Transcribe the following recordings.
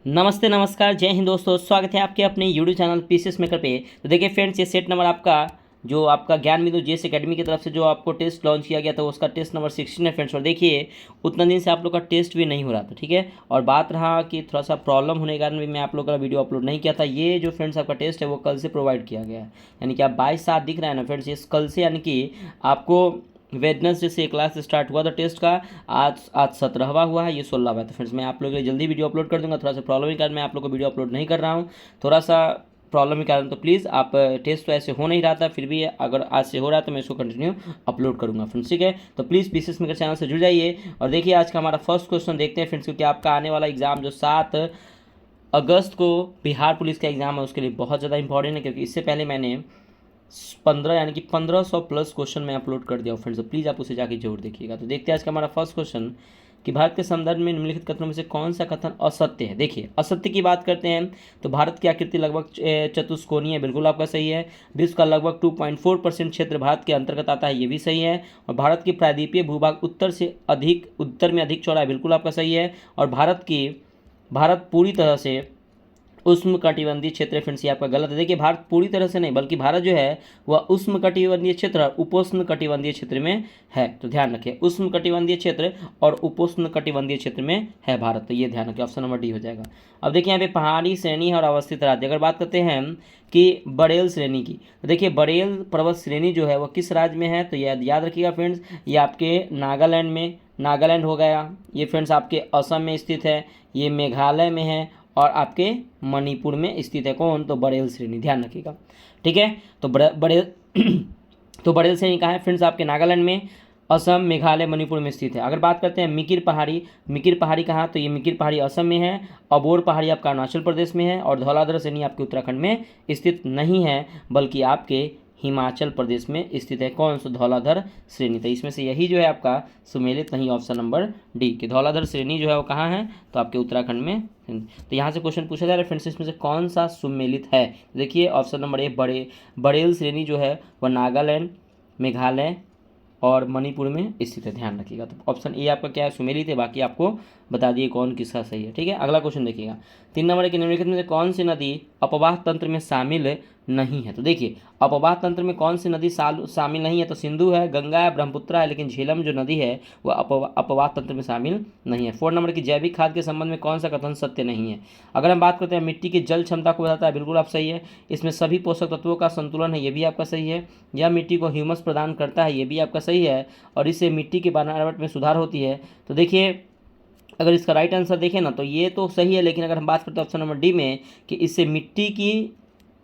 नमस्ते नमस्कार जय हिंद दोस्तों, स्वागत है आपके अपने यूट्यूब चैनल पीसीएस मेकर पे। तो देखिए फ्रेंड्स, ये सेट नंबर आपका जो आपका ज्ञान बिंदु जेएस एकेडमी की तरफ से जो आपको टेस्ट लॉन्च किया गया था उसका टेस्ट नंबर 16 है फ्रेंड्स। और देखिए उतना दिन से आप लोग का टेस्ट भी नहीं हो रहा था, ठीक है। और बात रहा कि थोड़ा सा प्रॉब्लम होने के कारण भी मैं आप लोग का वीडियो अपलोड नहीं किया था। ये जो फ्रेंड्स आपका टेस्ट है वो कल से प्रोवाइड किया गया है, यानी कि आप 22/7 दिख रहा है ना फ्रेंड्स, ये कल से, यानी कि आपको वेडनेसडे से क्लास स्टार्ट हुआ था टेस्ट का। आज 17वां हुआ है, ये 16वां है। तो फ्रेंड्स मैं आप लोगों के लिए जल्दी वीडियो अपलोड कर दूंगा। थोड़ा सा प्रॉब्लम के कारण मैं आप लोग को वीडियो अपलोड नहीं कर रहा हूँ, थोड़ा सा प्रॉब्लम के कारण। तो प्लीज़ आप, टेस्ट तो ऐसे हो नहीं रहा था, फिर भी अगर आज से हो रहा है तो मैं इसको कंटिन्यू अपलोड करूँगा फ्रेंड्स, ठीक है। तो प्लीज़ पीसीएस मेकर चैनल से जुड़ जाइए। और देखिए आज का हमारा फर्स्ट क्वेश्चन देखते हैं फ्रेंड्स, क्योंकि आपका आने वाला एग्जाम जो 7 अगस्त को बिहार पुलिस का एग्ज़ाम है उसके लिए बहुत ज़्यादा इंपॉर्टेंट है, क्योंकि इससे पहले मैंने 15 यानी कि 1500 प्लस क्वेश्चन मैं अपलोड कर दिया फ्रेंड्स। तो प्लीज़ आप उसे जाके जरूर देखिएगा। तो देखते हैं आज का हमारा फर्स्ट क्वेश्चन कि भारत के संदर्भ में निम्नलिखित कथनों में से कौन सा कथन असत्य है। देखिए असत्य की बात करते हैं तो भारत की आकृति लगभग चतुष्कोणीय है, बिल्कुल आपका सही है। विश्व का लगभग 2.4% क्षेत्र भारत के अंतर्गत आता है, ये भी सही है। और भारत की प्रायद्वीपीय भूभाग उत्तर में अधिक चौड़ा है, बिल्कुल आपका सही है। और भारत पूरी तरह से उष्णकटिबंधीय क्षेत्र है फ्रेंड्स, ये आपका गलत है। देखिए भारत पूरी तरह से नहीं, बल्कि भारत जो है वह उष्णकटिबंधीय क्षेत्र और उपोष्णकटिबंधीय क्षेत्र में है। तो ध्यान रखिए, उष्णकटिबंधीय क्षेत्र और उपोष्णकटिबंधीय क्षेत्र में है भारत। तो ये ध्यान रखिए, ऑप्शन नंबर डी हो जाएगा। अब देखिए यहाँ पे पहाड़ी श्रेणी है और अवस्थित राज्य। अगर बात करते हैं कि बरेल श्रेणी की, तो देखिए बरेल पर्वत श्रेणी जो है वह किस राज्य में है, तो याद रखिएगा फ्रेंड्स, ये आपके नागालैंड हो गया। ये फ्रेंड्स आपके असम में स्थित है, ये मेघालय में है और आपके मणिपुर में स्थित है। कौन, तो बरेल श्रेणी, ध्यान रखिएगा, ठीक है। तो बरेल तो बरेल श्रेणी कहाँ है फ्रेंड्स, आपके नागालैंड में, असम, मेघालय, मणिपुर में स्थित है। अगर बात करते हैं मिकिर पहाड़ी कहाँ, तो ये मिकिर पहाड़ी असम में है। अबोर पहाड़ी आपका अरुणाचल प्रदेश में है। और धौलाधर श्रेणी आपके उत्तराखंड में स्थित नहीं है, बल्कि आपके हिमाचल प्रदेश में स्थित है। कौन सा, धौलाधर श्रेणी। तो इसमें से यही जो है आपका सुमेलित नहीं, ऑप्शन नंबर डी कि धौलाधर श्रेणी जो है वो कहाँ है, तो आपके उत्तराखंड में। तो यहाँ से क्वेश्चन पूछा जा रहा है फ्रेंड्स, इसमें से कौन सा सुमेलित है। देखिए ऑप्शन नंबर ए बरेल श्रेणी जो है वह नागालैंड, मेघालय और मणिपुर में स्थित है, ध्यान रखिएगा। तो ऑप्शन ए आपका क्या है, सुमेलित है। बाकी आपको बता दिए कौन किसका सही है, ठीक है। अगला क्वेश्चन देखिएगा, 3 नंबर के निम्नलिखित में से कौन सी नदी अपवाह तंत्र में शामिल नहीं है। तो देखिए अपवाह तंत्र में कौन सी नदी शामिल नहीं है, तो सिंधु है, गंगा है, ब्रह्मपुत्र है। लेकिन झेलम जो नदी है वह अपवाह तंत्र में शामिल नहीं है। 4 नंबर की जैविक खाद के संबंध में कौन सा कथन सत्य नहीं है। अगर हम बात करते हैं मिट्टी की जल क्षमता को बताता है, बिल्कुल आप सही है। इसमें सभी पोषक तत्वों का संतुलन है, ये भी आपका सही है। यह मिट्टी को ह्यूमस प्रदान करता है, ये भी आपका सही है। और इससे मिट्टी की बनावट में सुधार होती है। तो देखिए अगर इसका राइट आंसर देखें ना तो ये तो सही है, लेकिन अगर हम बात करते हैं ऑप्शन नंबर डी में कि इससे मिट्टी की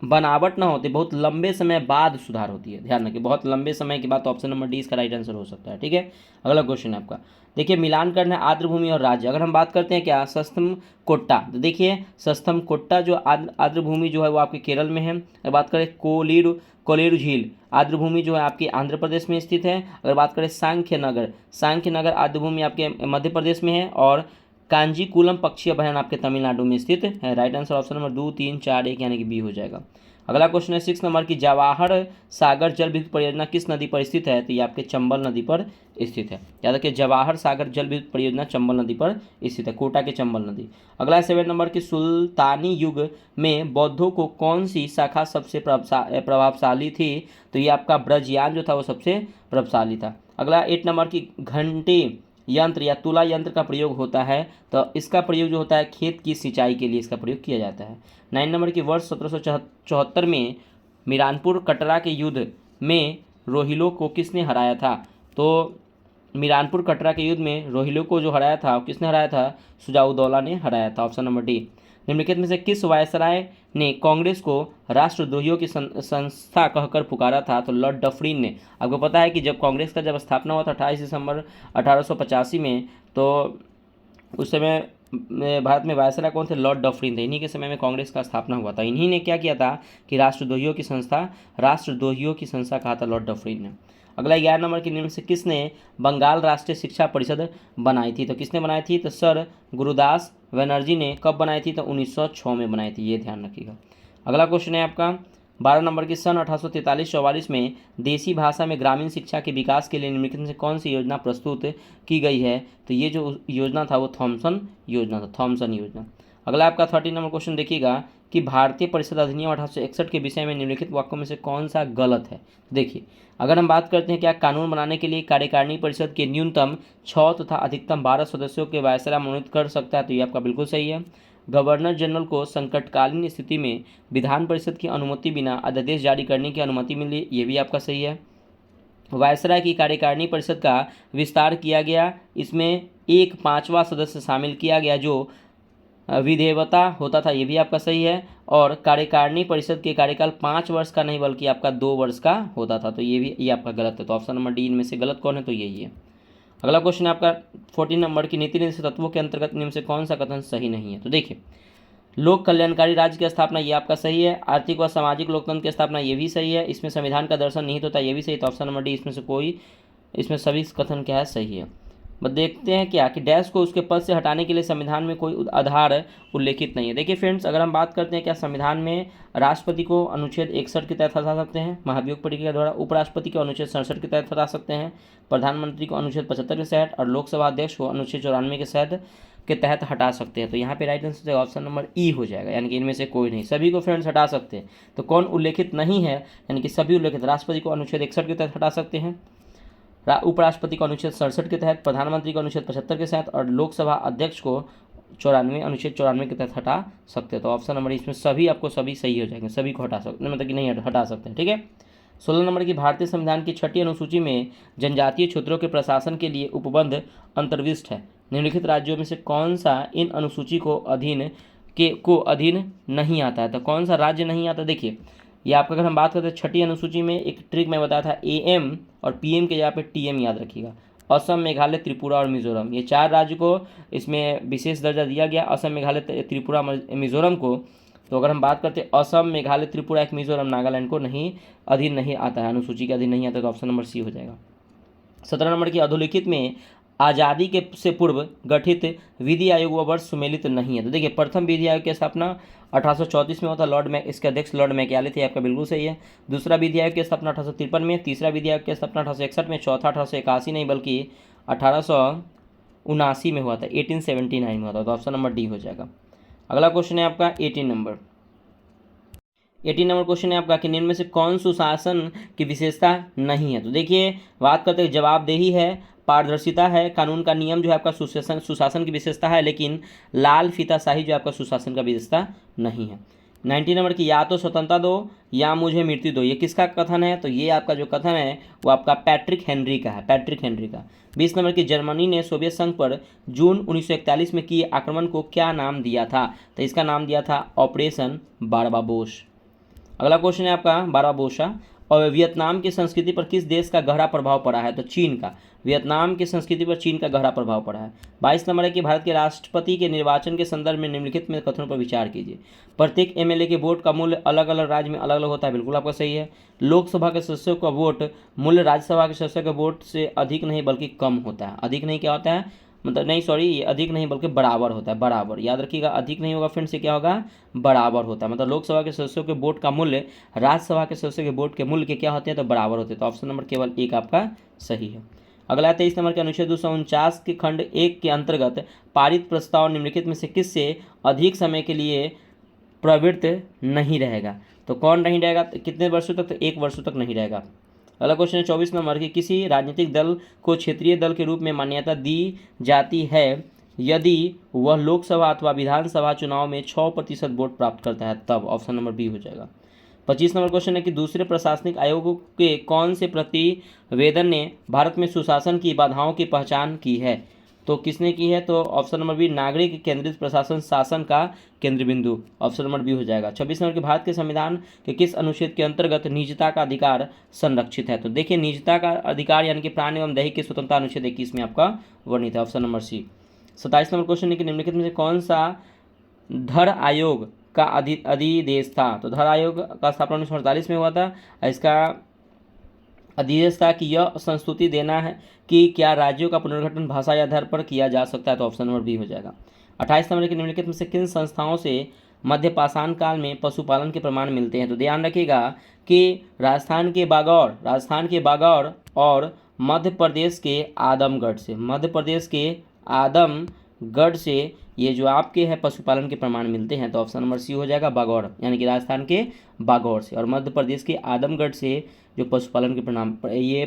बनावट ना होती, बहुत लंबे समय बाद सुधार होती है, ध्यान रखिए, बहुत लंबे समय के बाद। तो ऑप्शन नंबर डी इसका राइट आंसर हो सकता है, ठीक है। अगला क्वेश्चन है आपका, देखिए मिलान करना है आर्द्र भूमि और राज्य। अगर हम बात करते हैं क्या, सस्थम कोट्टा, तो देखिए सस्थम कोट्टा जो आर्द्र भूमि जो है वो आपके केरल में है। अगर बात करें कोलेरू झील आर्द्र भूमि जो है आपकी आंध्र प्रदेश में स्थित है। अगर बात करें सांख्य नगर आर्द्र भूमि आपके मध्य प्रदेश में है। और कांजीकुलम पक्षी अभयारण्य आपके तमिलनाडु में स्थित है। राइट आंसर ऑप्शन नंबर 2, 3, 4, 1 यानी कि बी हो जाएगा। अगला क्वेश्चन है 6 नंबर की, जवाहर सागर जल विद्युत परियोजना किस नदी पर स्थित है, तो ये आपके चंबल नदी पर स्थित है। याद रखिए जवाहर सागर जल विद्युत परियोजना चंबल नदी पर स्थित है, कोटा के चंबल नदी। अगला 7 नंबर की, सुल्तानी युग में बौद्धों को कौन सी शाखा सबसे प्रभावशाली थी, तो ये आपका ब्रजयान जो था वो सबसे प्रभावशाली था। अगला 8 नंबर की, घंटी यंत्र या तुला यंत्र का प्रयोग होता है, तो इसका प्रयोग जो होता है खेत की सिंचाई के लिए इसका प्रयोग किया जाता है। 9 नंबर की, वर्ष 1774 में मिरानपुर कटरा के युद्ध में रोहिलों को किसने हराया था, तो मिरानपुर कटरा के युद्ध में रोहिलों को जो हराया था किसने हराया था, शुजाउद्दौला ने हराया था। Option number D. निम्नलिखित में से किस वायसराय ने कांग्रेस को राष्ट्रद्रोहियों की संस्था कहकर पुकारा था, तो लॉर्ड डफरिन ने। आपको पता है कि जब कांग्रेस का जब स्थापना हुआ था 28 दिसंबर 1885 में, तो उस समय भारत में वायसराय कौन थे, लॉर्ड डफरिन थे। इन्हीं के समय में कांग्रेस का स्थापना हुआ था। इन्हीं ने क्या किया था कि राष्ट्रद्रोहियों की संस्था कहा था लॉर्ड डफरिन ने। अगला 11 नंबर की, निम्न से किसने बंगाल राष्ट्रीय शिक्षा परिषद बनाई थी, तो किसने बनाई थी, तो सर गुरुदास बनर्जी ने। कब बनाई थी, तो 1906 में बनाई थी, ये ध्यान रखिएगा। अगला क्वेश्चन है आपका 12 नंबर की, सन 1843-44 में देसी भाषा में ग्रामीण शिक्षा के विकास के लिए निम्नलिखित में से कौन सी योजना प्रस्तुत की गई है, तो ये जो योजना था वो थॉमसन योजना था, थॉमसन योजना। अगला आपका 30 नंबर क्वेश्चन देखिएगा कि भारतीय परिषद अधिनियम 1861 के विषय में निम्नलिखित वाक्यों में से कौन सा गलत है। देखिए, अगर हम बात करते हैं क्या कानून बनाने के लिए कार्यकारिणी परिषद के न्यूनतम 6 तथा अधिकतम 12 सदस्यों के वायसराय मनोनीत कर सकता है, तो ये आपका बिल्कुल सही है। गवर्नर जनरल को संकटकालीन स्थिति में विधान परिषद की अनुमति बिना अध्यादेश जारी करने की अनुमति मिली, ये भी आपका सही है। वायसराय की कार्यकारिणी परिषद का विस्तार किया गया, इसमें 1/5वां सदस्य शामिल किया गया जो विधेयता होता था, ये भी आपका सही है। और कार्यकारिणी परिषद के कार्यकाल 5 वर्ष का नहीं बल्कि आपका 2 वर्ष का होता था, तो ये आपका गलत है। तो ऑप्शन नंबर डी इनमें से गलत कौन है, तो यही है। अगला क्वेश्चन है आपका 14 नंबर की नीति निर्देशक तत्वों के अंतर्गत निम्न से कौन सा कथन सही नहीं है। तो देखिए, लोक कल्याणकारी राज्य की स्थापना, ये आपका सही है। आर्थिक व सामाजिक लोकतंत्र की स्थापना, ये भी सही है। इसमें संविधान का दर्शन निहित होता है, ये भी सही। तो ऑप्शन नंबर डी इसमें सभी कथन क्या है, सही है। बस देखते हैं क्या कि डैश को उसके पद से हटाने के लिए संविधान में कोई आधार उल्लेखित नहीं है। देखिए फ्रेंड्स, अगर हम बात करते हैं क्या संविधान में राष्ट्रपति को अनुच्छेद 61 के तहत हटा सकते हैं महाभियोग प्रक्रिया द्वारा, उपराष्ट्रपति को अनुच्छेद 67 के तहत हटा सकते हैं, प्रधानमंत्री को अनुच्छेद 75 के तहत और लोकसभा अध्यक्ष को अनुच्छेद 94 के तहत हटा सकते हैं। तो यहाँ पे राइट आंसर ऑप्शन नंबर ई हो जाएगा, यानी कि इनमें से कोई नहीं, सभी को फ्रेंड्स हटा सकते हैं। तो कौन उल्लेखित नहीं है, यानी कि सभी उल्लेखित। राष्ट्रपति को अनुच्छेद 61 के तहत हटा सकते हैं, उपराष्ट्रपति को अनुच्छेद 67 के तहत, प्रधानमंत्री को अनुच्छेद 75 के तहत और लोकसभा अध्यक्ष को अनुच्छेद 94 के तहत हटा सकते हैं। तो ऑप्शन नंबर इसमें सभी सही हो जाएंगे, सभी को हटा सकते, मतलब कि नहीं हटा सकते हैं, ठीक है। 16 नंबर की भारतीय संविधान की 6ठी अनुसूची में जनजातीय क्षेत्रों के प्रशासन के लिए उपबंध अंतर्विष्ट है। निम्नलिखित राज्यों में से कौन सा इन अनुसूची को अधीन नहीं आता है। तो कौन सा राज्य नहीं आता, देखिए ये आपका अगर हम बात करते हैं 6ठी अनुसूची में, एक ट्रिक मैं बताया था, AM और PM के जगह पे TM याद रखिएगा। असम, मेघालय, त्रिपुरा और मिजोरम, ये 4 राज्य को इसमें विशेष दर्जा दिया गया, असम, मेघालय, त्रिपुरा, मिजोरम को। तो अगर हम बात करते हैं असम, मेघालय, त्रिपुरा, एक मिजोरम, नागालैंड को अधीन नहीं आता है, अनुसूची के अधीन नहीं आता, तो ऑप्शन नंबर सी हो जाएगा। 17 नंबर की अधोलिखित में आज़ादी के से पूर्व गठित विधि आयोग व वर्ष सुमेलित नहीं है। तो देखिए, प्रथम विधि आयोग की स्थापना 1834 में होता, इसके अध्यक्ष लॉर्ड मैकाले थे, आपका बिल्कुल सही है। दूसरा विधि आयोग की स्थापना 1853 में, तीसरा विधि आयोग की स्थापना 1861 में, चौथा 1881 नहीं बल्कि 1879 में हुआ था, 1879 में हुआ था। तो ऑप्शन नंबर डी हो जाएगा। अगला क्वेश्चन है आपका 18 नंबर क्वेश्चन है आपका कि निम्न में से कौन सुशासन की विशेषता नहीं है। तो देखिए, बात करते हैं जवाबदेही है, पारदर्शिता है, कानून का नियम जो है आपका सुशासन की विशेषता है, लेकिन लाल फीताशाही जो आपका सुशासन का विशेषता नहीं है। 90 नंबर की या तो स्वतंत्रता दो या मुझे मृत्यु दो, ये किसका कथन है। तो ये आपका जो कथन है वो आपका पैट्रिक हेनरी का है, 20 नंबर की जर्मनी ने सोवियत संघ पर जून 1941 में किए आक्रमण को क्या नाम दिया था। तो इसका नाम दिया था ऑपरेशन बारबाबोस। अगला क्वेश्चन है आपका बारबाबोसा। और वियतनाम की संस्कृति पर किस देश का गहरा प्रभाव पड़ा है। तो चीन का, वियतनाम की संस्कृति पर चीन का गहरा प्रभाव पड़ा है। 22 नंबर है कि भारत के राष्ट्रपति के निर्वाचन के संदर्भ में निम्नलिखित में कथनों पर विचार कीजिए। प्रत्येक MLA के वोट का मूल्य अलग अलग राज्य में अलग अलग होता है, बिल्कुल आपका सही है। लोकसभा के सदस्यों का वोट मूल्य राज्यसभा के सदस्यों के वोट से अधिक नहीं बल्कि कम होता है। अधिक नहीं क्या होता है, मतलब नहीं सॉरी, ये अधिक नहीं बल्कि बराबर होता है, बराबर याद रखिएगा। अधिक नहीं होगा फ्रेंड से क्या होगा, बराबर होता है। मतलब लोकसभा के सदस्यों के वोट का मूल्य राज्यसभा के सदस्यों के वोट के मूल्य के क्या होते हैं, तो बराबर होते हैं। तो ऑप्शन नंबर केवल एक आपका सही है। अगला 23 नंबर के अनुच्छेद 249 के खंड 1 के अंतर्गत पारित प्रस्ताव निम्नलिखित में से किससे अधिक समय के लिए प्रवृत्त नहीं रहेगा। तो कौन नहीं रहेगा, कितने वर्षों तक, तो 1 वर्षों तक नहीं रहेगा। अगला क्वेश्चन है 24 नंबर की किसी राजनीतिक दल को क्षेत्रीय दल के रूप में मान्यता दी जाती है यदि वह लोकसभा अथवा विधानसभा चुनाव में 6% वोट प्राप्त करता है, तब ऑप्शन नंबर बी हो जाएगा। 25 नंबर क्वेश्चन है कि दूसरे प्रशासनिक आयोगों के कौन से प्रतिवेदन ने भारत में सुशासन की बाधाओं की पहचान की है। तो किसने की है, तो ऑप्शन नंबर बी नागरिक केंद्रित प्रशासन शासन का केंद्र बिंदु, ऑप्शन नंबर बी हो जाएगा। 26 नंबर के भारत के संविधान के किस अनुच्छेद के अंतर्गत निजता का अधिकार संरक्षित है। तो देखिए, निजता का अधिकार यानी कि प्राण एवं दैहिक की स्वतंत्रता अनुच्छेद 21 में आपका वर्णित है, ऑप्शन नंबर सी। 27 नंबर क्वेश्चन है कि निम्नलिखित में से कौन सा धर आयोग का अधिदेश था। तो धर आयोग का स्थापना 1948 में हुआ था। इसका अधिदेश था कि यह संस्तुति देना है कि क्या राज्यों का पुनर्गठन भाषा या आधार पर किया जा सकता है, तो ऑप्शन नंबर बी हो जाएगा। 28 नंबर के निम्नलिखित में से किन संस्थाओं से मध्य पाषाण काल में पशुपालन के प्रमाण मिलते हैं। तो ध्यान रखिएगा कि राजस्थान के बागौर और मध्य प्रदेश के आदमगढ़ से, मध्य प्रदेश के आदमगढ़ गढ़ से ये जो आपके है पशुपालन के प्रमाण मिलते हैं, तो ऑप्शन नंबर सी हो जाएगा बागौर, यानी कि राजस्थान के बागौर से। और मध्य प्रदेश के आदमगढ़ से जो पशुपालन के ये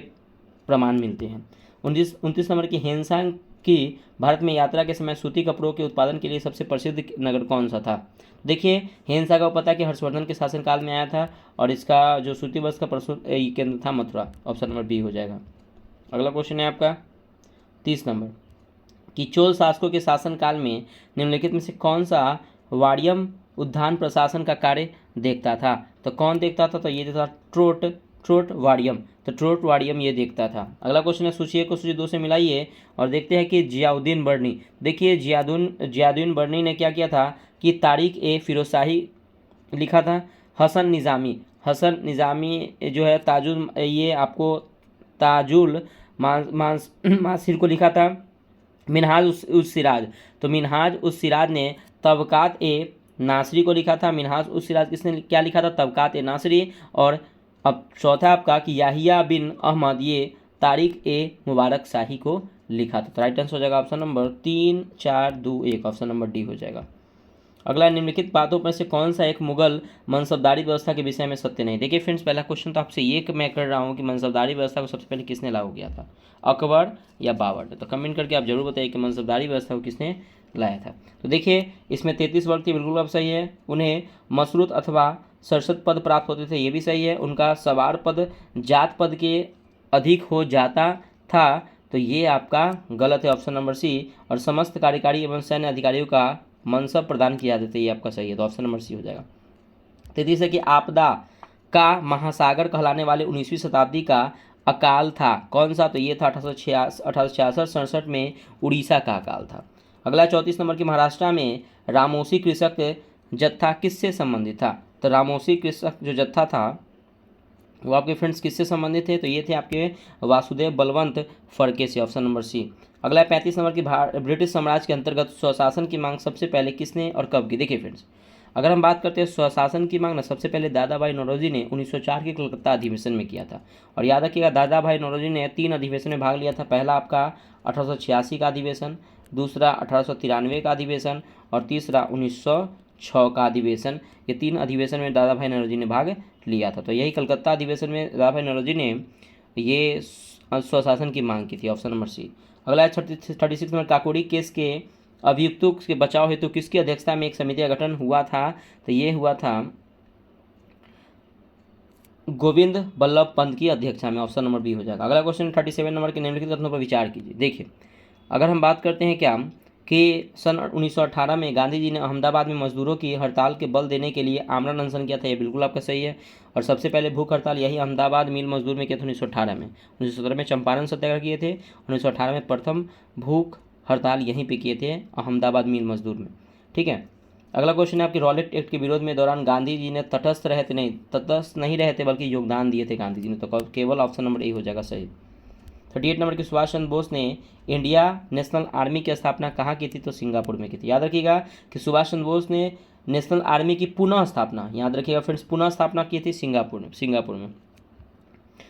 प्रमाण मिलते हैं। 29 नंबर की हेनसांग की भारत में यात्रा के समय सूती कपड़ों के उत्पादन के लिए सबसे प्रसिद्ध नगर कौन सा था? देखिए हेनसा का पता है कि हर्षवर्धन के शासनकाल में आया था, और इसका जो सूती वस्त्र का प्रस्तुत केंद्र था मथुरा। ऑप्शन नंबर बी हो जाएगा। अगला क्वेश्चन है आपका 30 नंबर कि चोल शासकों के शासनकाल में निम्नलिखित में से कौन सा वाड़ियम उद्यान प्रशासन का कार्य देखता था? तो कौन देखता था? तो ये था ट्रोट वाड़ियम। तो ट्रोट वाड़ियम ये देखता था। अगला क्वेश्चन है सूची 1 को सूची 2 से मिलाइए और देखते हैं कि जियाउद्दीन बर्नी। देखिए जियाउद्दीन बर्नी ने क्या किया था कि तारिक ए फिरोजशाही लिखा था। हसन निज़ामी जो है ये आपको ताजुल मासिर को लिखा था। मिनहाज उस सिराज, तो मिनहाज उस सिराज ने तबकात ए नासरी को लिखा था। मिनहाज उस सिराज किसने क्या लिखा था? तबकात ए नासरी। और अब चौथा आपका कि याहिया बिन अहमद ये तारिक ए मुबारक शाही को लिखा था। तो राइट आंसर हो जाएगा option number 3, 4, 2, 1, option number D हो जाएगा। अगला निम्नलिखित बातों में से कौन सा एक मुगल मनसबदारी व्यवस्था के विषय में सत्य नहीं? देखिए फ्रेंड्स, पहला क्वेश्चन तो आपसे ये मैं कर रहा हूँ कि मनसबदारी व्यवस्था को सबसे पहले किसने लागू किया था, अकबर या बाबर ने? तो कमेंट करके आप जरूर बताइए कि मनसबदारी व्यवस्था को किसने लाया था। तो देखिए इसमें 33 वर्ग थी, बिल्कुल अब सही है। उन्हें मशरूत अथवा सरसद पद प्राप्त होते थे, ये भी सही है। उनका सवार पद जात पद के अधिक हो जाता था, तो ये आपका गलत है, ऑप्शन नंबर सी। और समस्त कार्यकारी एवं सैन्य अधिकारियों का मनसब प्रदान किया जाता है, ये आपका सही है, तो ऑप्शन नंबर सी हो जाएगा। 33 है कि आपदा का महासागर कहलाने वाले 19वीं शताब्दी का अकाल था कौन सा? तो ये था 1866-67 में उड़ीसा का अकाल था। अगला 34 नंबर की महाराष्ट्र में रामोसी कृषक जत्था किससे संबंधित था? तो रामोसी कृषक जो जत्था था वो आपके फ्रेंड्स किससे संबंधित थे? तो ये थे आपके वासुदेव बलवंत फड़के से, ऑप्शन नंबर सी। अगला 35 नंबर की ब्रिटिश साम्राज्य के अंतर्गत स्वशासन की मांग सबसे पहले किसने और कब की? देखिए फ्रेंड्स, अगर हम बात करते हैं स्वशासन की मांग ना, सबसे पहले दादा भाई नौरोजी ने 1904 के कलकत्ता अधिवेशन में किया था। और याद रखिएगा दादा भाई नौरोजी ने 3 अधिवेशन में भाग लिया था। पहला आपका 1886 का अधिवेशन, दूसरा 1893 का अधिवेशन, और तीसरा 1906 का अधिवेशन। ये 3 अधिवेशन में दादा भाई नौरोजी ने भाग लिया था। तो यही कलकत्ता अधिवेशन में दादा भाई नौरोजी ने ये स्वशासन की मांग की थी, ऑप्शन नंबर सी। अगला है 36 नंबर काकोरी केस के अभियुक्तों के बचाव हेतु किसकी अध्यक्षता में एक समिति का गठन हुआ था? तो ये हुआ था गोविंद बल्लभ पंत की अध्यक्षता में, ऑप्शन नंबर बी हो जाएगा। अगला क्वेश्चन 37 नंबर के निम्नलिखित कथनों पर विचार कीजिए। देखिए अगर हम बात करते हैं क्या कि सन 1918 में गांधी जी ने अहमदाबाद में मजदूरों की हड़ताल के बल देने के लिए आमरण अनशन किया था, ये बिल्कुल आपका सही है। और सबसे पहले भूख हड़ताल यही अहमदाबाद मिल मजदूर में किया था 1918 में। 1917 में चंपारण सत्याग्रह किए थे, 1918 में प्रथम भूख हड़ताल यहीं पे किए थे अहमदाबाद मिल मजदूर में, ठीक है। अगला क्वेश्चन है आपकी रॉलेट एक्ट के विरोध में दौरान गांधी जी ने तटस्थ नहीं रहते बल्कि योगदान दिए थे गांधी जी ने, तो केवल ऑप्शन नंबर ए हो जाएगा सही। 38 नंबर की सुभाष चंद्र बोस ने इंडिया नेशनल आर्मी की स्थापना कहाँ की थी? तो सिंगापुर में की थी। याद रखिएगा कि सुभाष चंद्र बोस ने नेशनल आर्मी की पुनः स्थापना, याद रखिएगा फ्रेंड्स, पुनः स्थापना की थी सिंगापुर में।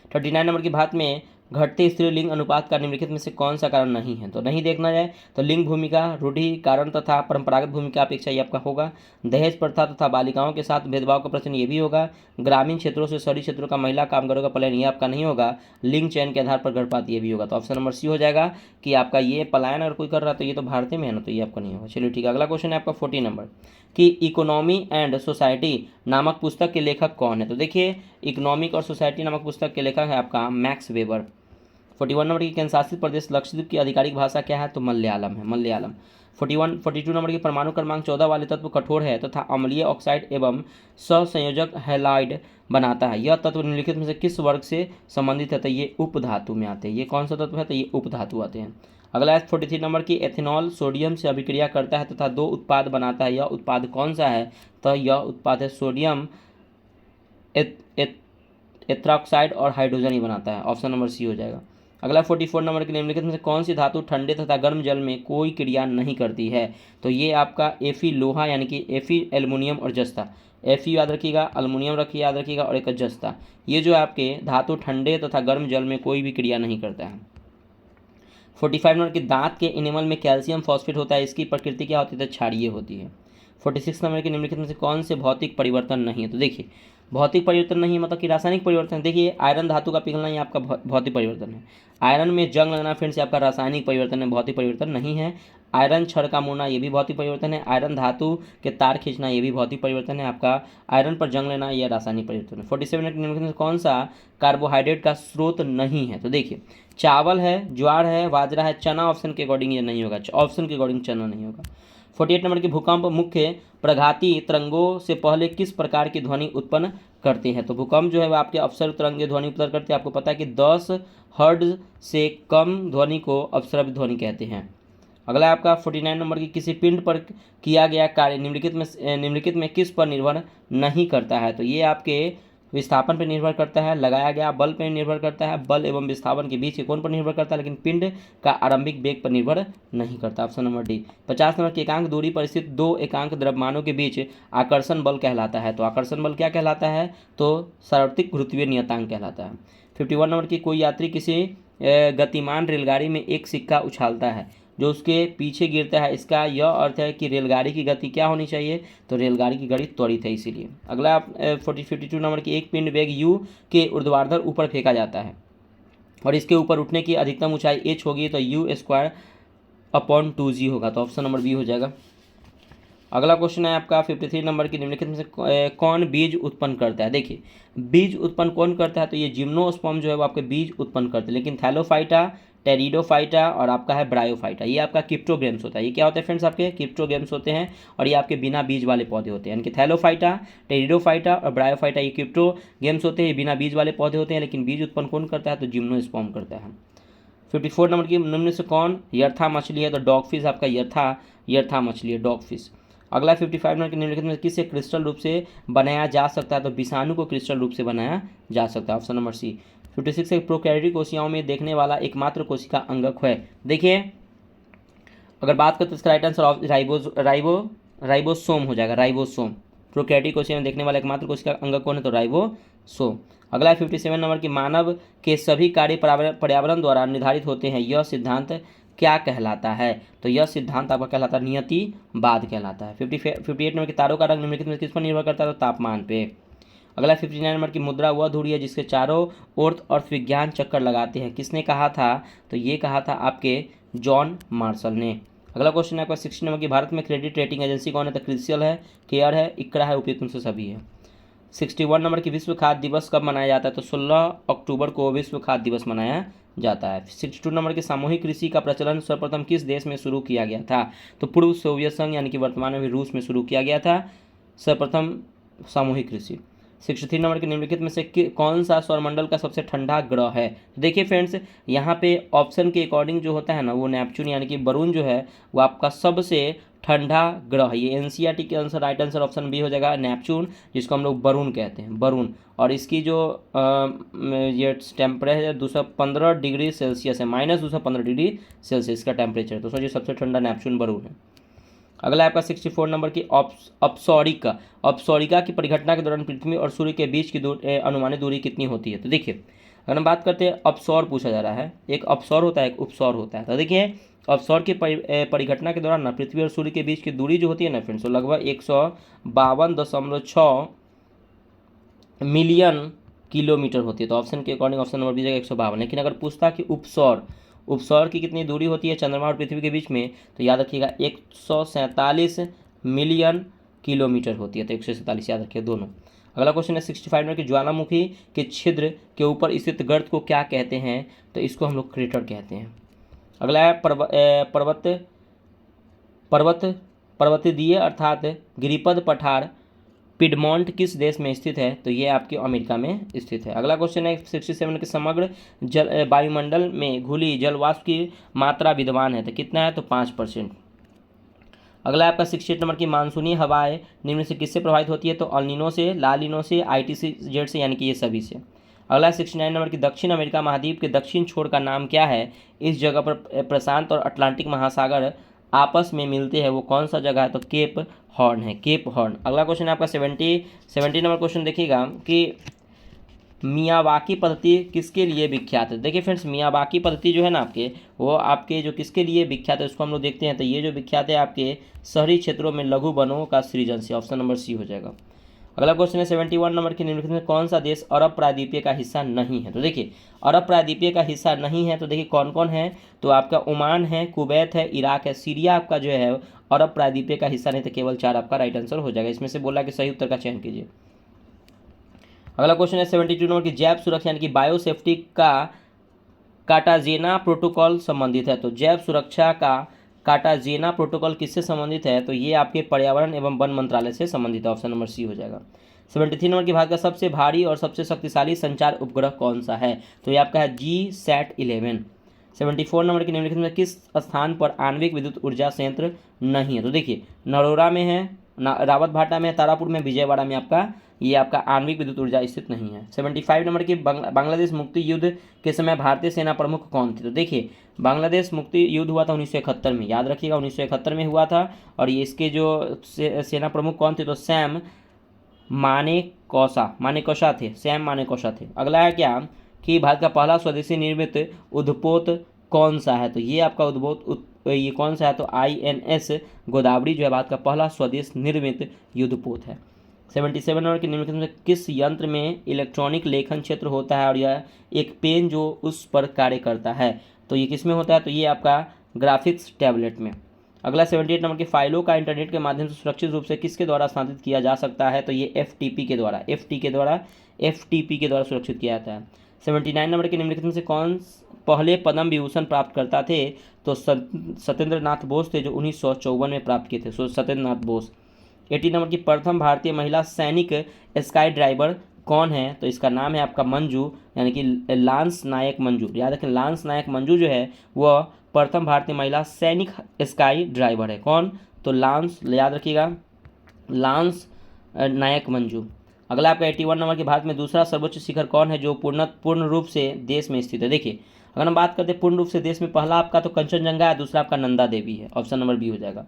39 नंबर की भारत में घटते स्त्रीलिंग अनुपात का निम्नलिखित में से कौन सा कारण नहीं है? तो नहीं देखना जाए तो लिंग भूमिका, रूढ़ि कारण तथा परंपरागत भूमिका अपेक्षा ये आपका होगा। दहेज प्रथा तथा बालिकाओं के साथ भेदभाव का प्रश्न ये भी होगा। ग्रामीण क्षेत्रों से शहरी क्षेत्रों का महिला कामगारों का पलायन ये आपका नहीं होगा। लिंग चयन के आधार पर गर्भपात ये भी होगा। तो ऑप्शन नंबर सी हो जाएगा कि आपका ये पलायन अगर कोई कर रहा है तो ये तो भारतीय में है ना, तो ये आपका नहीं होगा। चलिए ठीक है। अगला क्वेश्चन है आपका 40 नंबर कि इकोनॉमी एंड सोसाइटी नामक पुस्तक के लेखक कौन है? तो देखिए इकोनॉमिक और सोसाइटी नामक पुस्तक के लेखक है आपका मैक्स वेबर। 41 नंबर की केंद्र शासित प्रदेश लक्षद्वीप की आधिकारिक भाषा क्या है? तो मलयालम है, मलयालम। 42 नंबर की परमाणु क्रमांक 14 वाले तत्व कठोर है तथा अम्लीय ऑक्साइड एवं सहसंयोजक हैलाइड बनाता है। यह तत्व निम्नलिखित में से किस वर्ग से संबंधित है? तो ये उपधातु में आते हैं। ये कौन सा तत्व है? तो ये उपधातु आते हैं। अगला है 43 नंबर की एथेनॉल सोडियम से अभिक्रिया करता है तथा 2 उत्पाद बनाता है। यह उत्पाद कौन सा है? तो यह उत्पाद है सोडियम एथॉक्साइड और हाइड्रोजन ही बनाता है। ऑप्शन नंबर सी हो जाएगा। अगला 44 नंबर के निम्नलिखित में से कौन सी धातु ठंडे तथा गर्म जल में कोई क्रिया नहीं करती है? तो ये आपका एफी लोहा यानी कि एफी एल्युमिनियम और जस्ता। एफी याद रखिएगा, अल्युमिनियम रखिए याद रखिएगा, और एक जस्ता, ये जो आपके धातु ठंडे तथा गर्म जल में कोई भी क्रिया नहीं करता है। 45 नंबर की दांत के इनेमल में कैल्शियम फॉस्फेट होता है, इसकी प्रकृति क्या होती है? तो क्षारीय होती है। 46 नंबर के निम्नलिखित में से कौन से भौतिक परिवर्तन नहीं है? तो देखिए भौतिक परिवर्तन नहीं है मतलब कि रासायनिक परिवर्तन। देखिए आयरन धातु का पिघलना ये आपका भौतिक परिवर्तन है। आयरन में जंग लगना फ्रेंड्स ये आपका रासायनिक परिवर्तन है, भौतिक परिवर्तन नहीं है। आयरन छड़ का मुड़ना ये भी भौतिक परिवर्तन है। आयरन धातु के तार खींचना ये भी भौतिक परिवर्तन है आपका। आयरन पर जंग लेना यह रासायनिक परिवर्तन है। 47 के निम्नलिखित में कौन सा कार्बोहाइड्रेट का स्रोत नहीं है? तो देखिए चावल है, ज्वार है, बाजरा है, चना ऑप्शन के अकॉर्डिंग ये नहीं होगा, ऑप्शन के अकॉर्डिंग चना नहीं होगा। 48 नंबर की भूकंप मुख्य प्रघाती तरंगों से पहले किस प्रकार की ध्वनि उत्पन्न करते हैं? तो भूकंप जो है वो आपके अपसर्ग तरंगे ध्वनि उत्पन्न करते हैं। आपको पता है कि 10 हर्ट्ज से कम ध्वनि को अपसर्ग ध्वनि कहते हैं। अगला आपका 49 नंबर की किसी पिंड पर किया गया कार्य निम्नलिखित में किस पर निर्भर नहीं करता है? तो ये आपके विस्थापन पर निर्भर करता है, लगाया गया बल पर निर्भर करता है, बल एवं विस्थापन के बीच के कोण पर निर्भर करता है, लेकिन पिंड का आरंभिक वेग पर निर्भर नहीं करता। Option number D. 50 नंबर की एकांक दूरी पर स्थित दो एकांक द्रव्यमानों के बीच आकर्षण बल कहलाता है। तो आकर्षण बल क्या कहलाता है? तो सार्वत्रिक गुरुत्वीय नियतांक कहलाता है। 51 नंबर की कोई यात्री किसी गतिमान रेलगाड़ी में एक सिक्का उछालता है जो उसके पीछे गिरता है, इसका यह अर्थ है कि रेलगाड़ी की गति क्या होनी चाहिए? तो रेलगाड़ी की गति त्वरित है इसीलिए। अगला 52 नंबर की एक पिंड वेग u के ऊर्ध्वाधर ऊपर फेंका जाता है और इसके ऊपर उठने की अधिकतम ऊंचाई h होगी, तो u²/2g होगा, तो ऑप्शन नंबर बी हो जाएगा। अगला क्वेश्चन है आपका 53 नंबर की निम्नलिखित में से कौन बीज उत्पन्न करता है? देखिए बीज उत्पन्न कौन करता है? तो ये जिम्नोस्पर्म जो है वो आपके बीज उत्पन्न करते हैं, लेकिन थैलोफाइटा, टेरिडोफाइटा और आपका है ब्रायोफाइटा ये आपका क्रिप्टोगेम्स होता है। ये क्या होते हैं फ्रेंड्स? आपके क्रिप्टोगेम्स होते हैं और ये आपके बिना बीज वाले पौधे होते हैं, यानी कि थैलोफाइटा, टेरिडोफाइटा और ब्रायोफाइटा ये क्रिप्टोगेम्स होते हैं, बिना बीज वाले पौधे होते हैं, लेकिन बीज उत्पन्न कौन करता है? तो जिम्नोस्पर्म करता है। 54 नंबर की निम्न से कौन यर्था मछली है? तो डॉगफिश आपका यर्था मछली है, डॉगफिश। अगला 55 नंबर के निम्नलिखित में किसे क्रिस्टल रूप से बनाया जा सकता है? तो विषाणु को क्रिस्टल रूप से बनाया जा सकता है, ऑप्शन नंबर सी। 56 एक प्रोकैरियोटिक कोशिकाओं में देखने वाला एकमात्र कोशिका अंगक है। देखिए अगर बात करते हैं इसका राइट आंसर राइबोसोम हो जाएगा, राइबोसोम। प्रोकैरियोटिक कोशिका में देखने वाला एकमात्र कोशिका अंगक कौन है? तो राइबोसोम। अगला 57 नंबर की मानव के सभी कार्य पर्यावरण द्वारा निर्धारित होते हैं, यह सिद्धांत क्या कहलाता है? तो यह सिद्धांत आपका कहलाता है नियतिवाद कहलाता है। 58 नंबर के तारों का रंग निम्नलिखित में किस पर निर्भर करता है? तो तापमान पे। अगला 59 नंबर की मुद्रा वह धुरी है जिसके चारों ओर अर्थ विज्ञान चक्कर लगाते हैं, किसने कहा था? तो ये कहा था आपके जॉन मार्शल ने। अगला क्वेश्चन है आपका 60 नंबर की भारत में क्रेडिट रेटिंग एजेंसी कौन है? तो क्रिसियल है, केयर है, इक्रा है, उपयुक्त उनसे सभी है। 61 नंबर की विश्व खाद्य दिवस कब मनाया जाता है? तो 16 अक्टूबर को विश्व खाद्य दिवस मनाया जाता है। 62 नंबर के सामूहिक कृषि का प्रचलन सर्वप्रथम किस देश में शुरू किया गया था? तो पूर्व सोवियत संघ यानी कि वर्तमान में भी रूस में शुरू किया गया था सर्वप्रथम सामूहिक कृषि। 63 नंबर के निम्नलिखित में से कौन सा सौरमंडल का सबसे ठंडा ग्रह है? देखिए फ्रेंड्स यहाँ पे ऑप्शन के अकॉर्डिंग जो होता है ना वो नेपच्यून यानी कि वरुण जो है वो आपका सबसे ठंडा ग्रह है। ये एनसीईआरटी के answer right answer option B हो जाएगा, नेपच्यून, जिसको हम लोग वरुण कहते हैं, वरुण। और इसकी जो ये टेम्परेचर 215 डिग्री सेल्सियस है, -215 डिग्री सेल्सियस का टेम्परेचर, तो सोचिए सबसे ठंडा नेपच्यून वरुण है। अगला आपका 64 नंबर की अपसौरिका की परिघटना के दौरान पृथ्वी और सूर्य के बीच की अनुमानित दूरी कितनी होती है? तो देखिए अगर हम बात करते हैं अपसौर पूछा जा रहा है, एक अपसौर होता है एक उपसौर होता है। तो देखिए अपसौर की परिघटना के दौरान ना पृथ्वी और सूर्य के बीच की दूरी जो होती है ना फ्रेंड्स वो लगभग 152.6 मिलियन किलोमीटर होती है। तो ऑप्शन के अकॉर्डिंग ऑप्शन नंबर बी 152। लेकिन अगर पूछता कि उपसौर की कितनी दूरी होती है चंद्रमा और पृथ्वी के बीच में, तो याद रखिएगा 147 मिलियन किलोमीटर होती है, तो 147 याद रखिए दोनों। अगला क्वेश्चन है 65 नंबर की ज्वालामुखी के छिद्र के ऊपर स्थित गर्त को क्या कहते हैं? तो इसको हम लोग क्रेटर कहते हैं। अगला है पर्वतदीय अर्थात गिरिपद पठार पिडमॉन्ट किस देश में स्थित है? तो ये आपके अमेरिका में स्थित है। अगला क्वेश्चन है 67 के समग्र वायुमंडल में घुली जलवाष्प की मात्रा विद्यमान है, तो कितना है? तो 5%। अगला आपका 68 नंबर की मानसूनी हवाएं निम्न से किससे प्रभावित होती है? तो अल्निनो से, लालिनो से, ITC-Z से, यानी कि ये सभी से। अगला 69 नंबर की दक्षिण अमेरिका महाद्वीप के दक्षिण छोर का नाम क्या है? इस जगह पर प्रशांत और अटलांटिक महासागर आपस में मिलते हैं, वो कौन सा जगह है? तो केप हॉर्न है, केप हॉर्न। अगला क्वेश्चन है आपका 70 नंबर क्वेश्चन देखिएगा कि मियावाकी पद्धति किसके लिए विख्यात है? देखिए फ्रेंड्स, मियावाकी पद्धति जो है ना आपके, वो आपके जो किसके लिए विख्यात है उसको हम लोग देखते हैं। तो ये जो विख्यात है आपके शहरी क्षेत्रों में लघु वनों का सृजन से, ऑप्शन नंबर सी हो जाएगा। अगला क्वेश्चन है 71 नंबर के, निम्नलिखित में कौन सा देश अरब प्रायद्वीपीय का हिस्सा नहीं है? तो देखिए अरब प्रायद्वीपीय का हिस्सा नहीं है, तो देखिए कौन कौन है, तो आपका ओमान है, कुवैत है, इराक है, सीरिया आपका जो है अरब प्रायद्वीपीय का हिस्सा नहीं, तो केवल 4 आपका राइट आंसर हो जाएगा। इसमें से बोला कि सही उत्तर का चयन कीजिए। अगला क्वेश्चन है 72 नंबर की, जैव सुरक्षा यानी कि बायो सेफ्टी का कार्टाजेना प्रोटोकॉल संबंधित है। तो जैव सुरक्षा का कार्टाजेना प्रोटोकॉल किससे संबंधित है? तो ये आपके पर्यावरण एवं वन मंत्रालय से संबंधित है, ऑप्शन नंबर सी हो जाएगा। 73 नंबर की, भारत का सबसे भारी और सबसे शक्तिशाली संचार उपग्रह कौन सा है? तो ये आपका है GSAT-11। 74 नंबर की, निम्नलिखित में किस स्थान पर आणविक विद्युत ऊर्जा संयंत्र नहीं है? तो देखिए नरोरा में है, रावत भाटा में, तारापुर में, विजयवाड़ा में आपका ये आपका आणविक विद्युत ऊर्जा स्थित नहीं है। 75 नंबर की, बांग्लादेश मुक्ति युद्ध के समय भारतीय सेना प्रमुख कौन थे? तो देखिए बांग्लादेश मुक्ति युद्ध हुआ था 1971 में, याद रखिएगा 1971 में हुआ था। और ये इसके जो सेना प्रमुख कौन थे? तो सैम मानेकशॉ थे, सैम मानेकशॉ थे। अगला है क्या कि भारत का पहला स्वदेशी निर्मित उद्पोत कौन सा है? तो ये आपका ये कौन सा है? तो INS गोदावरी जो है भारत का पहला स्वदेश निर्मित युद्धपोत है। 77 नंबर के, निम्नलिखित में किस यंत्र में इलेक्ट्रॉनिक लेखन क्षेत्र होता है और यह एक पेन जो उस पर कार्य करता है? तो ये किस में होता है? तो ये आपका ग्राफिक्स टैबलेट में। अगला 78 नंबर की, फाइलों का इंटरनेट के माध्यम से सुरक्षित रूप से किसके द्वारा स्थानांतरित किया जा सकता है? तो ये FTP के द्वारा सुरक्षित किया जाता है। 79 नंबर के, निम्नलिखित में से कौन पहले पद्म विभूषण प्राप्त करता थे? तो सत्येंद्र नाथ बोस थे, जो 1954 में प्राप्त किए थे, सत्येंद्र नाथ बोस। 80 नंबर की, प्रथम भारतीय महिला सैनिक स्काई ड्राइवर कौन है? तो इसका नाम है आपका मंजू, यानी कि लांस नायक मंजू। याद रखें लांस नायक मंजू जो है वह प्रथम भारतीय महिला सैनिक स्काई ड्राइवर है। कौन? तो लांस, याद रखिएगा लांस नायक मंजू। अगला आपका 81 नंबर के, भारत में दूसरा सर्वोच्च शिखर कौन है जो पूर्ण रूप से देश में स्थित है? देखिए अगर हम बात करते हैं पूर्ण रूप से देश में, पहला आपका तो कंचनजंगा है, दूसरा आपका नंदा देवी है, ऑप्शन नंबर बी हो जाएगा।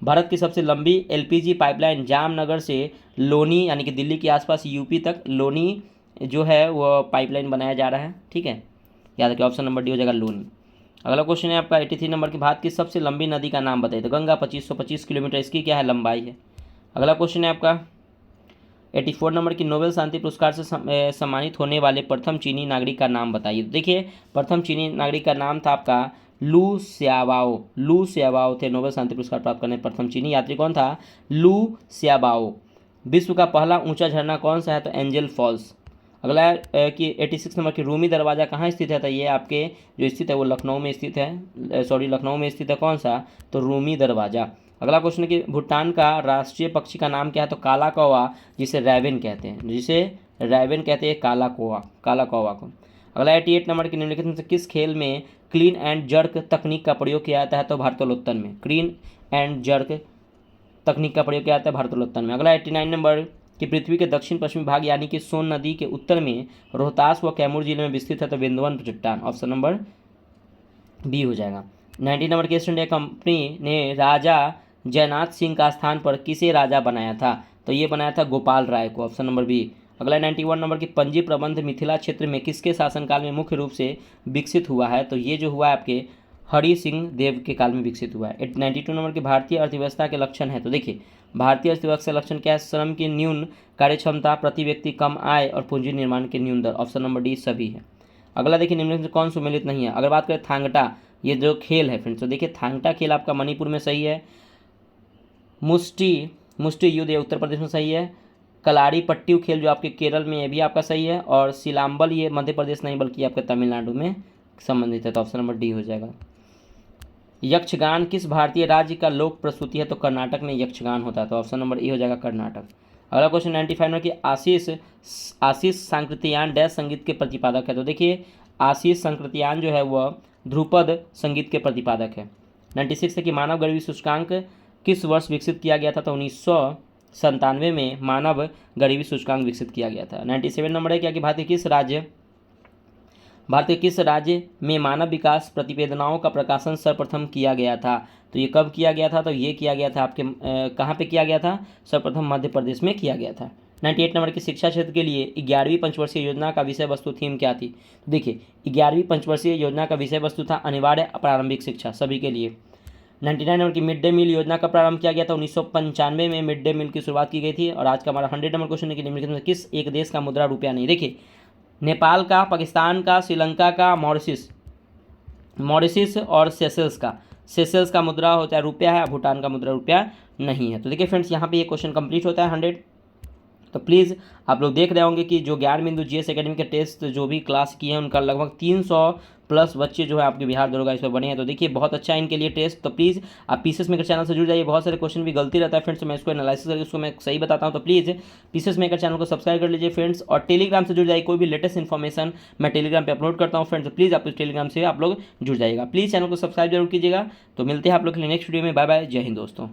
भारत की सबसे लंबी LPG पाइपलाइन जामनगर से लोनी यानी कि दिल्ली के आसपास UP तक लोनी जो है वह पाइपलाइन बनाया जा रहा है, ठीक है, याद रखिए ऑप्शन नंबर डी हो जाएगा लोनी। अगला क्वेश्चन है आपका 83 नंबर की, भारत की सबसे लंबी नदी का नाम बताइए। तो गंगा 2525 किलोमीटर इसकी क्या है? लंबाई है। अगला क्वेश्चन है आपका 84 नंबर की, नोबेल शांति पुरस्कार से सम्मानित होने वाले प्रथम चीनी नागरिक का नाम बताइए। देखिए प्रथम चीनी नागरिक का नाम था आपका लू सियाबाओ थे, नोबेल शांति पुरस्कार प्राप्त करने प्रथम चीनी यात्री कौन था? लू सियाबाओ। विश्व का पहला ऊंचा झरना कौन सा है? तो एंजल फॉल्स। अगला है कि 86 नंबर की, रूमी दरवाज़ा कहाँ स्थित है? तो ये आपके जो स्थित है वो लखनऊ में स्थित है, लखनऊ में स्थित है। कौन सा? तो रूमी दरवाज़ा। अगला क्वेश्चन है कि भूटान का राष्ट्रीय पक्षी का नाम क्या है? तो काला कौवा, जिसे रैवेन कहते हैं, काला कौवा को। अगला 88 नंबर की, निम्नलिखित में से किस खेल में क्लीन एंड जर्क तकनीक का प्रयोग किया जाता है? तो भारोत्तोलन में क्लीन एंड जर्क तकनीक का प्रयोग किया जाता है भारोत्तोलन में। अगला 89 नंबर कि पृथ्वी के दक्षिण पश्चिमी भाग यानी कि सोन नदी के उत्तर में रोहतास व कैमूर जिले में विस्तृत है, तो बिंदुवन चट्टान, ऑप्शन नंबर बी हो जाएगा। 90 नंबर की, ईस्ट इंडिया कंपनी ने राजा जयनाथ सिंह का स्थान पर किसे राजा बनाया था? तो ये बनाया था गोपाल राय को, ऑप्शन नंबर बी। अगला 91 नंबर की, पंजी प्रबंध मिथिला क्षेत्र में किसके शासनकाल में मुख्य रूप से विकसित हुआ है? तो ये जो हुआ है आपके हरि सिंह देव के काल में विकसित हुआ है। 92 नंबर की, भारतीय अर्थव्यवस्था के लक्षण है। तो देखिए भारतीय अर्थव्यवस्था के लक्षण क्या है? श्रम की न्यून कार्यक्षमता, प्रति व्यक्ति कम आय और पूंजी निर्माण के न्यून दर, ऑप्शन नंबर डी सभी है। अगला देखिए निम्नलिखित में कौन सुमेलित नहीं है? अगर बात करें थांगटा, ये जो खेल है फ्रेंड्स, तो देखिए थांगटा खेल आपका मणिपुर में सही है, मुष्टि युद्ध ये उत्तर प्रदेश में सही है, कलाड़ी पट्टी खेल जो आपके केरल में ये भी आपका सही है, और सिलाम्बल ये मध्य प्रदेश नहीं बल्कि आपके तमिलनाडु में संबंधित है, तो ऑप्शन नंबर डी हो जाएगा। यक्षगान किस भारतीय राज्य का लोक प्रस्तुति है? तो कर्नाटक में यक्षगान होता है, तो ऑप्शन नंबर ए हो जाएगा कर्नाटक। अगला क्वेश्चन 95 में कि आशीष सांकृतियान डैश संगीत के प्रतिपादक है। तो देखिए आशीष सांकृतियान जो है वह ध्रुपद संगीत के प्रतिपादक है। 96 है कि मानव गरीबी सूचकांक किस वर्ष विकसित किया गया था? तो 1997 में मानव गरीबी सूचकांक विकसित किया गया था। 97 नंबर है क्या कि भारत के किस राज्य में मानव विकास प्रतिवेदनाओं का प्रकाशन सर्वप्रथम किया गया था? तो ये कब किया गया था? तो ये किया गया था आपके कहाँ पे किया गया था? सर्वप्रथम मध्य प्रदेश में किया गया था। 98 नंबर की शिक्षा क्षेत्र के लिए 11वीं पंचवर्षीय योजना का विषय वस्तु थीम क्या थी? देखिए 11वीं पंचवर्षीय योजना का विषय वस्तु था अनिवार्य प्रारंभिक शिक्षा सभी के लिए। 99 नंबर की मिड डे मील योजना का प्रारंभ किया गया था 1995 में मिड डे मील की शुरुआत की गई थी। और आज का हमारा 100 नंबर क्वेश्चन है कि निम्नलिखित में किस एक देश का मुद्रा रुपया नहीं? देखिए नेपाल का, पाकिस्तान का, श्रीलंका का, मॉरिशस और सेशल्स का मुद्रा होता है रुपया है, भूटान का मुद्रा रुपया नहीं है। तो देखिए फ्रेंड्स यहाँ पे ये क्वेश्चन कंप्लीट होता है 100। तो प्लीज़ आप लोग देख रहे होंगे कि जो ज्ञान बिंदु जीएस एकेडमी के टेस्ट जो भी क्लास किए हैं उनका लगभग 300 प्लस बच्चे जो है आपके बिहार दरोगा इस पर बने हैं। तो देखिए बहुत अच्छा है इनके लिए टेस्ट। तो प्लीज़ आप पीसीएस मेकर चैनल से जुड़ जाइए। बहुत सारे क्वेश्चन भी गलती रहता है फ्रेंड्स, मैं इसको एनालिसिस करके उसको मैं सही बताता हूँ। तो प्लीज़ पीसीएस मेकर चैनल को सब्सक्राइब कर लीजिए फ्रेंड्स, और टेलीग्राम से जुड़ जाइए। कोई भी लेटेस्ट इन्फॉर्मेशन मैं टेलीग्राम पर अपलोड करता हूँ फ्रेंड्स, प्लीज़ आप इस टेलीग्राम से आप लोग जुड़ जाइएगा। प्लीज़ चैनल को सब्सक्राइब जरूर कीजिएगा। तो मिलते हैं आप लोग के लिए नेक्स्ट वीडियो में। बाय बाय, जय हिंद दोस्तों।